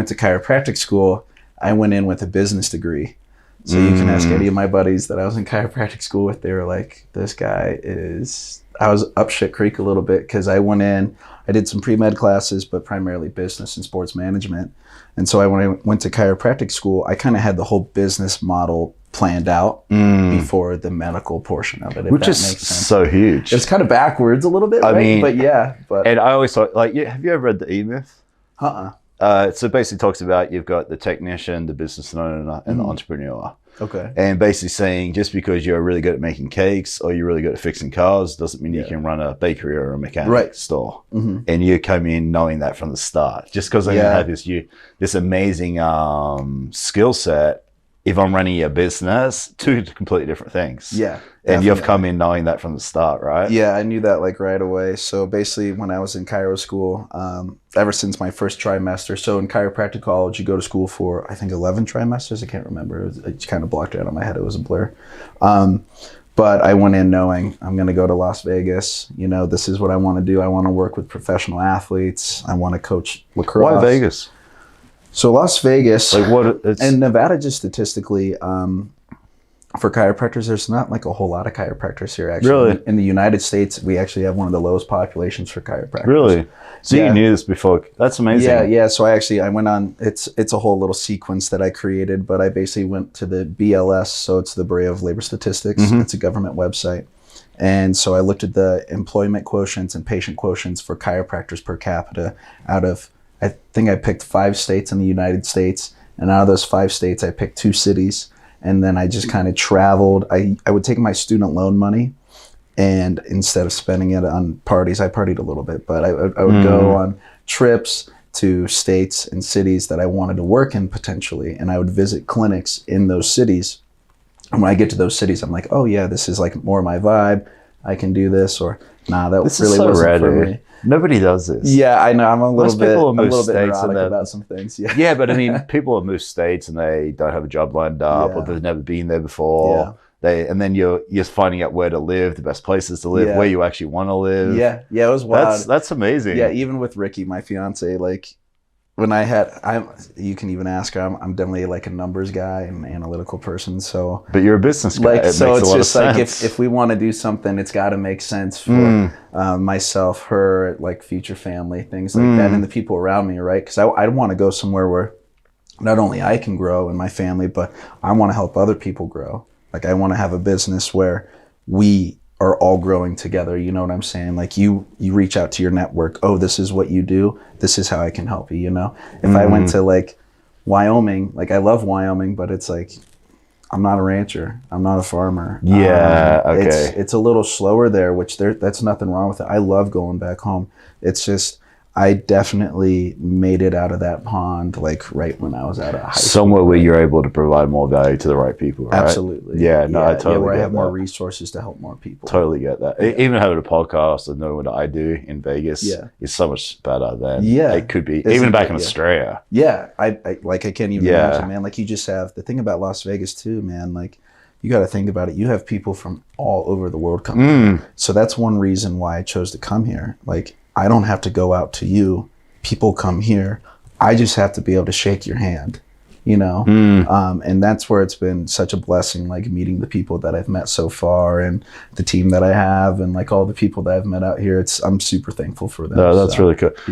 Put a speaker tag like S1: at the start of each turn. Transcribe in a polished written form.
S1: went to chiropractic school, I went in with a business degree. So you can ask any of my buddies that I was in chiropractic school with, they were like, this guy is, I was up shit creek a little bit because I went in, I did some pre-med classes, but primarily business and sports management. And so when I went to chiropractic school, I kind of had the whole business model planned out before the medical portion of it,
S2: which is so huge.
S1: It's kind of backwards a little bit, right?
S2: mean,
S1: but yeah.
S2: And I always thought, like, have you ever read the E-Myth? So it basically talks about you've got the technician, the business owner, and the entrepreneur.
S1: Okay.
S2: And basically saying just because you're really good at making cakes or you're really good at fixing cars doesn't mean you can run a bakery or a mechanic store. And you come in knowing that from the start. Just because I have this amazing skill set, if I'm running a business, two completely different things.
S1: Yeah.
S2: And you've come in knowing that from the start, right?
S1: Yeah, I knew that like right away. So basically when I was in chiro school, ever since my first trimester, so in chiropractic college, you go to school for, I think 11 trimesters. I can't remember. It kind of blocked out on my head. It was a blur. But I went in knowing I'm going to go to Las Vegas. You know, this is what I want to do. I want to work with professional athletes. I want to coach lacrosse.
S2: Why Vegas?
S1: So Las Vegas,
S2: like
S1: and Nevada, just statistically, for chiropractors, there's not like a whole lot of chiropractors here. Actually,
S2: really?
S1: In the United States, we actually have one of the lowest populations for chiropractors.
S2: Really? So you knew this before? That's amazing.
S1: Yeah. So I went on. It's a whole little sequence that I created, but I basically went to the BLS, so it's the Bureau of Labor Statistics. It's a government website, and so I looked at the employment quotients and patient quotients for chiropractors per capita out of. I think I picked 5 states in the United States, and out of those 5 states, I picked 2 cities, and then I just kind of traveled. I would take my student loan money, and instead of spending it on parties, I partied a little bit, but I would go on trips to states and cities that I wanted to work in potentially, and I would visit clinics in those cities. And when I get to those cities, I'm like, oh yeah, this is like more my vibe. I can do this, or nah, that this really wasn't for me.
S2: Nobody does this.
S1: Yeah, I know. I'm a little bit
S2: neurotic
S1: about some things. Yeah.
S2: Yeah, but I mean, people have moved states and they don't have a job lined up, or they've never been there before. And then you're finding out where to live, the best places to live, where you actually want to live.
S1: Yeah, it was wild.
S2: That's amazing.
S1: Yeah, even with Ricky, my fiance, like when you can even ask her. I'm definitely like a numbers guy and analytical person. So,
S2: but you're a business guy.
S1: Like, so it's just like if we want to do something, it's got to make sense for myself, her, like future family, things like that, and the people around me, right? Because I want to go somewhere where not only I can grow in my family, but I want to help other people grow. Like I want to have a business where we are all growing together. You know what I'm saying? Like you reach out to your network. Oh, this is what you do. This is how I can help you, you know? If I went to like Wyoming, like I love Wyoming, but it's like, I'm not a rancher. I'm not a farmer.
S2: Yeah. Okay.
S1: It's a little slower there, which that's nothing wrong with it. I love going back home. It's just, I definitely made it out of that pond, like right when I was out of high school.
S2: Somewhere where you're able to provide more value to the right people, right?
S1: Absolutely.
S2: Yeah, no, I totally get that.
S1: Where I have more resources to help more people.
S2: Totally get that. Yeah. Even having a podcast and knowing what I do in Vegas is so much better than it could be. Even back in Australia.
S1: Yeah, I can't even imagine, man. Like you just have, the thing about Las Vegas too, man, like you got to think about it. You have people from all over the world coming. So that's one reason why I chose to come here. Like, I don't have to go out to you. People come here. I just have to be able to shake your hand, you know? And that's where it's been such a blessing, like meeting the people that I've met so far and the team that I have and like all the people that I've met out here. I'm super thankful for them.
S2: No, that's really cool.